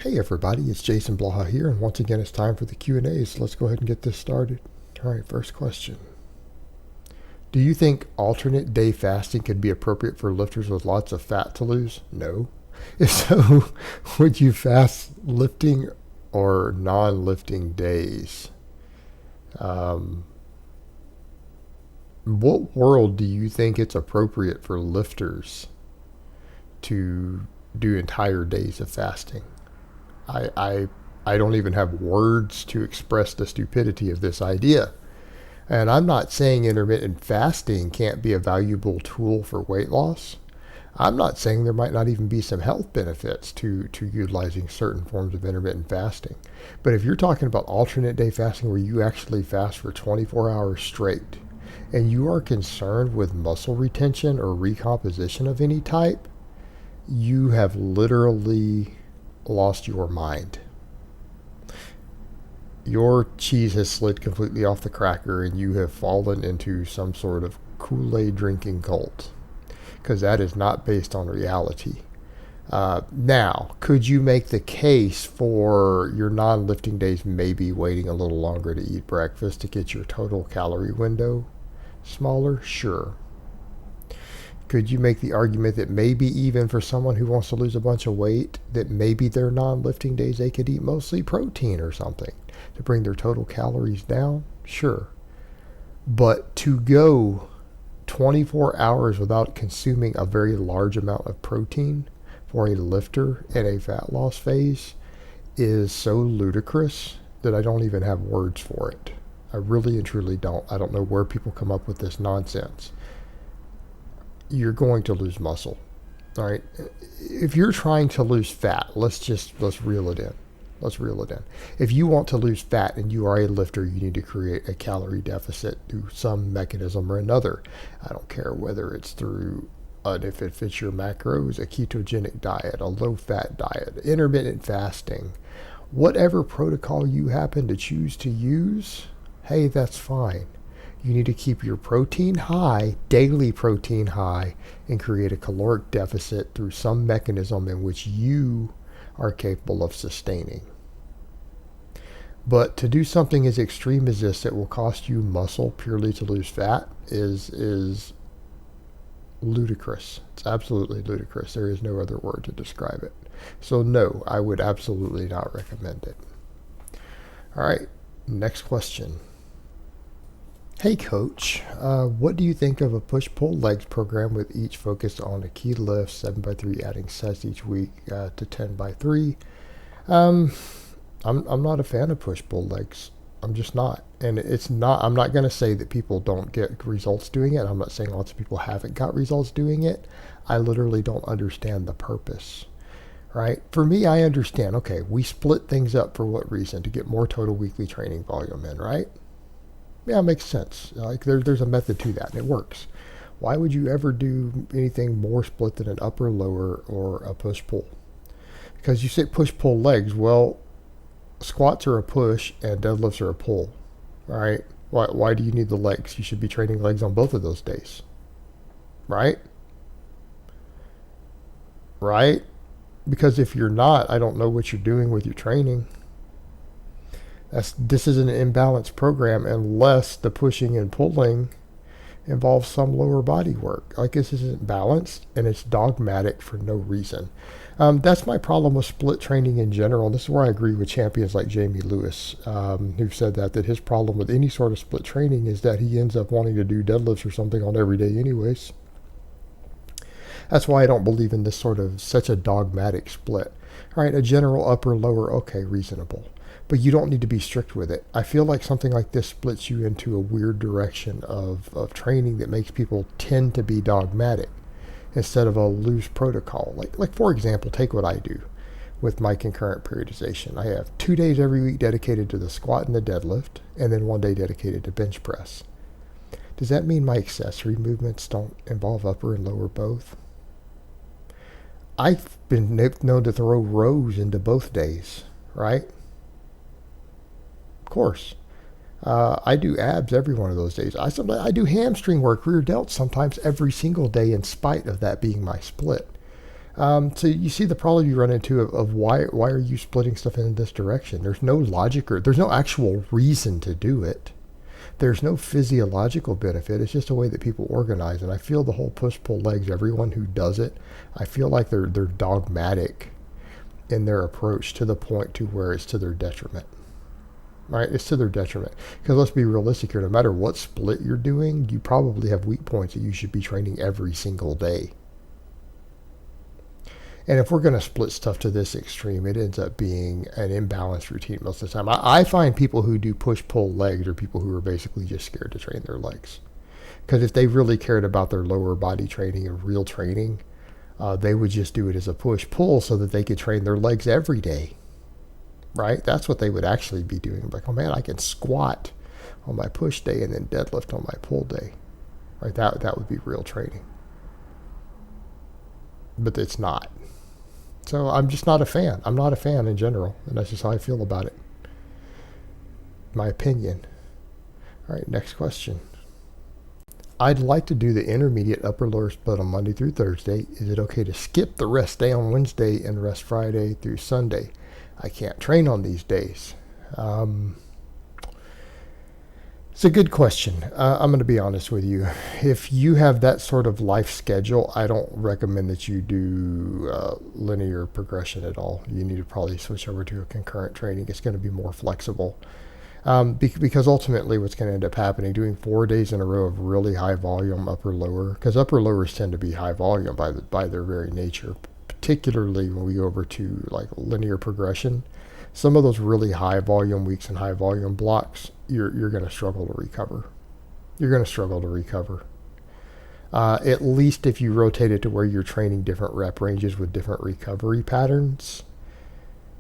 Hey everybody, it's Jason Blaha here, and once again it's time for the Q&As. Let's go ahead and get this started. All right, first question. Do you think alternate day fasting could be appropriate for lifters with lots of fat to lose? No. If so, would you fast lifting or non-lifting days? Um, what world do you think it's appropriate for lifters to do entire days of fasting? I, I, I don't even have words to express the stupidity of this idea. And I'm not saying intermittent fasting can't be a valuable tool for weight loss. I'm not saying there might not even be some health benefits to utilizing certain forms of intermittent fasting. But if you're talking about alternate day fasting where you actually fast for 24 hours straight and you are concerned with muscle retention or recomposition of any type, you have literally lost your mind. Your cheese has slid completely off the cracker and you have fallen into some sort of Kool-Aid drinking cult, because that is not based on reality. Now, could you make the case for your non-lifting days maybe waiting a little longer to eat breakfast to get your total calorie window smaller? Sure. Could you make the argument that maybe even for someone who wants to lose a bunch of weight, that maybe their non-lifting days they could eat mostly protein or something to bring their total calories down? Sure. But to go 24 hours without consuming a very large amount of protein for a lifter in a fat loss phase is so ludicrous that I don't even have words for it. I really and truly don't. I don't know where people come up with this nonsense. You're going to lose muscle. All right. If you're trying to lose fat, let's reel it in. Let's reel it in. If you want to lose fat and you are a lifter, you need to create a calorie deficit through some mechanism or another. I don't care whether it's through, if it fits your macros, a ketogenic diet, a low-fat diet, intermittent fasting, whatever protocol you happen to choose to use, hey, that's fine. You need to keep your protein high, daily protein high, and create a caloric deficit through some mechanism in which you are capable of sustaining. But to do something as extreme as this that will cost you muscle purely to lose fat is ludicrous. It's absolutely ludicrous. There is no other word to describe it. So no, I would absolutely not recommend it. All right, next question. Hey coach, what do you think of a push-pull legs program with each focused on a key lift, 7x3, adding sets each week to 10x3? I'm not a fan of push-pull legs. I'm just not. And it's not, I'm not going to say that people don't get results doing it. I'm not saying lots of people haven't got results doing it. I literally don't understand the purpose. Right? For me, I understand, okay, we split things up for what reason? To get more total weekly training volume in, right? Yeah, it makes sense. Like there's a method to that, and it works. Why would you ever do anything more split than an upper, lower, or a push-pull? Because you say push-pull legs. Well, squats are a push and deadlifts are a pull. All right? Why do you need the legs? You should be training legs on both of those days. Right? Right? Because if you're not, I don't know what you're doing with your training. This is an imbalanced program unless the pushing and pulling involves some lower body work. Like this isn't balanced and it's dogmatic for no reason. That's my problem with split training in general. And this is where I agree with champions like Jamie Lewis, who said that his problem with any sort of split training is that he ends up wanting to do deadlifts or something on every day anyways. That's why I don't believe in this sort of such a dogmatic split. All right, a general upper, lower, okay, reasonable. But you don't need to be strict with it. I feel like something like this splits you into a weird direction of training that makes people tend to be dogmatic instead of a loose protocol. Like for example, take what I do with my concurrent periodization. I have 2 days every week dedicated to the squat and the deadlift, and then 1 day dedicated to bench press. Does that mean my accessory movements don't involve upper and lower both? I've been known to throw rows into both days, right? Of course. I do abs every one of those days. I do hamstring work, rear delts sometimes every single day in spite of that being my split. So you see the problem you run into of why are you splitting stuff in this direction? There's no logic or there's no actual reason to do it. There's no physiological benefit. It's just a way that people organize. And I feel the whole push-pull legs, everyone who does it, I feel like they're dogmatic in their approach to the point to where it's to their detriment. Right? It's to their detriment. Because let's be realistic here. No matter what split you're doing, you probably have weak points that you should be training every single day. And if we're going to split stuff to this extreme, it ends up being an imbalanced routine most of the time. I find people who do push-pull legs are people who are basically just scared to train their legs. Because if they really cared about their lower body training and real training, they would just do it as a push-pull so that they could train their legs every day. Right? That's what they would actually be doing. Like, oh man, I can squat on my push day and then deadlift on my pull day. Right? That would be real training. But it's not. So I'm just not a fan. I'm not a fan in general. And that's just how I feel about it. My opinion. All right, next question. I'd like to do the intermediate upper lower split on Monday through Thursday. Is it okay to skip the rest day on Wednesday and rest Friday through Sunday? I can't train on these days. It's a good question. I'm going to be honest with you. If you have that sort of life schedule, I don't recommend that you do linear progression at all. You need to probably switch over to a concurrent training. It's going to be more flexible. Because ultimately what's going to end up happening, doing 4 days in a row of really high volume upper lower, because upper lowers tend to be high volume by their very nature, particularly when we go over to like linear progression. Some of those really high volume weeks and high volume blocks, you're going to struggle to recover. You're going to struggle to recover. At least if you rotate it to where you're training different rep ranges with different recovery patterns.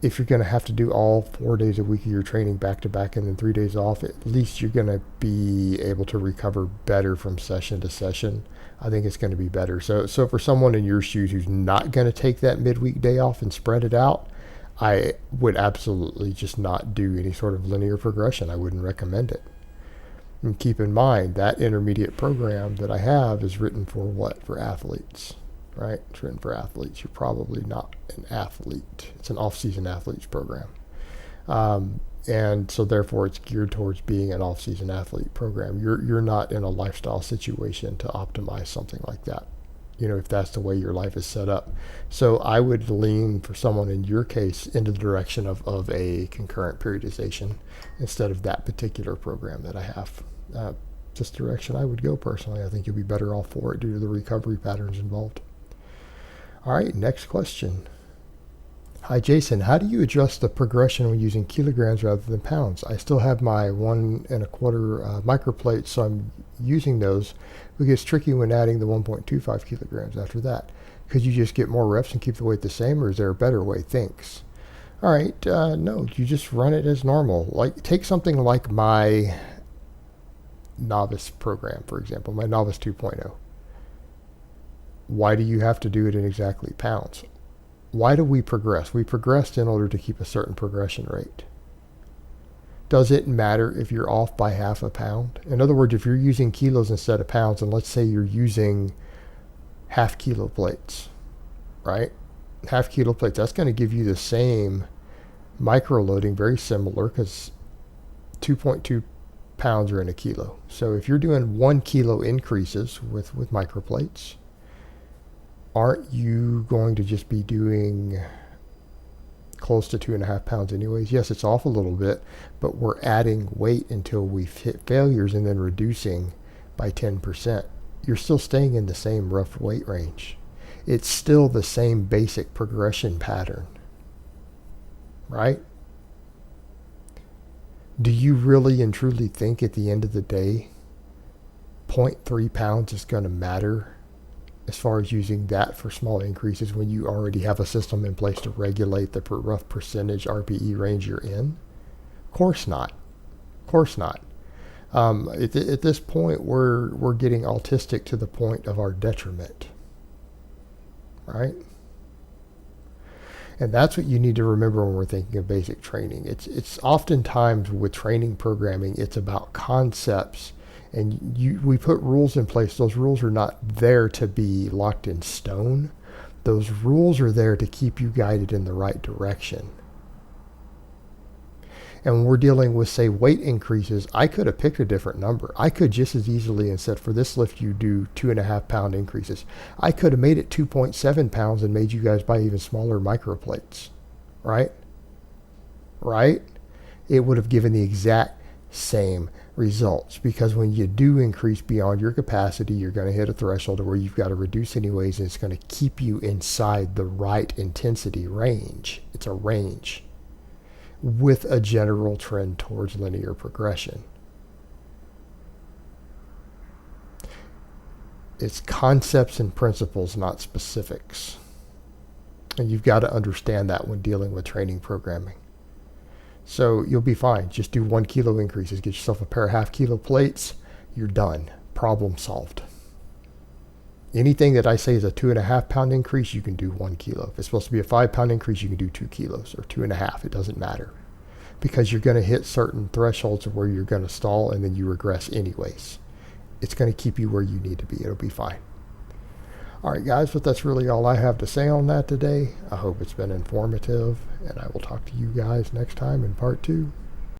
If you're going to have to do all 4 days a week of your training back to back and then 3 days off, at least you're going to be able to recover better from session to session. I think it's going to be better. So for someone in your shoes who's not going to take that midweek day off and spread it out, I would absolutely just not do any sort of linear progression. I wouldn't recommend it. And keep in mind, that intermediate program that I have is written for what? For athletes, right? It's written for athletes. You're probably not an athlete. It's an off-season athletes program. And so therefore it's geared towards being an off-season athlete program. You're not in a lifestyle situation to optimize something like that, if that's the way your life is set up. So I would lean for someone in your case into the direction of a concurrent periodization instead of that particular program that I have. This direction I would go personally. I think you'll be better off for it due to the recovery patterns involved. All right, next question. Hi Jason, how do you adjust the progression when using kilograms rather than pounds? I still have my 1 1/4 microplates, so I'm using those. It gets tricky when adding the 1.25 kilograms after that. Could you just get more reps and keep the weight the same, or is there a better way? Thanks. All right, no, you just run it as normal. Like, take something like my novice program, for example, my novice 2.0. Why do you have to do it in exactly pounds? Why do we progress? We progressed in order to keep a certain progression rate. Does it matter if you're off by half a pound? In other words, if you're using kilos instead of pounds, and let's say you're using half kilo plates, right? Half kilo plates, that's going to give you the same micro loading, very similar, because 2.2 pounds are in a kilo. So if you're doing 1 kilo increases with microplates, aren't you going to just be doing close to 2.5 pounds anyways? Yes, it's off a little bit, but we're adding weight until we hit failures and then reducing by 10%. You're still staying in the same rough weight range. It's still the same basic progression pattern, right? Do you really and truly think at the end of the day 0.3 pounds is going to matter as far as using that for small increases when you already have a system in place to regulate the rough percentage RPE range you're in? Of course not. Of course not. At this point, we're getting autistic to the point of our detriment, right? And that's what you need to remember when we're thinking of basic training. It's oftentimes with training programming, it's about concepts. And we put rules in place. Those rules are not there to be locked in stone. Those rules are there to keep you guided in the right direction. And when we're dealing with, say, weight increases, I could have picked a different number. I could just as easily and said, for this lift, you do 2.5 pound increases. I could have made it 2.7 pounds and made you guys buy even smaller microplates, right? Right? It would have given the exact same results, because when you do increase beyond your capacity, you're going to hit a threshold where you've got to reduce anyways, and it's going to keep you inside the right intensity range. It's a range with a general trend towards linear progression. It's concepts and principles, not specifics. And you've got to understand that when dealing with training programming. So you'll be fine. Just do 1 kilo increases. Get yourself a pair of half kilo plates. You're done. Problem solved. Anything that I say is a 2.5 pound increase, you can do 1 kilo. If it's supposed to be a 5 pound increase, you can do 2 kilos or 2.5. It doesn't matter, because you're going to hit certain thresholds where you're going to stall and then you regress anyways. It's going to keep you where you need to be. It'll be fine. All right, guys, but that's really all I have to say on that today. I hope it's been informative, and I will talk to you guys next time in part 2.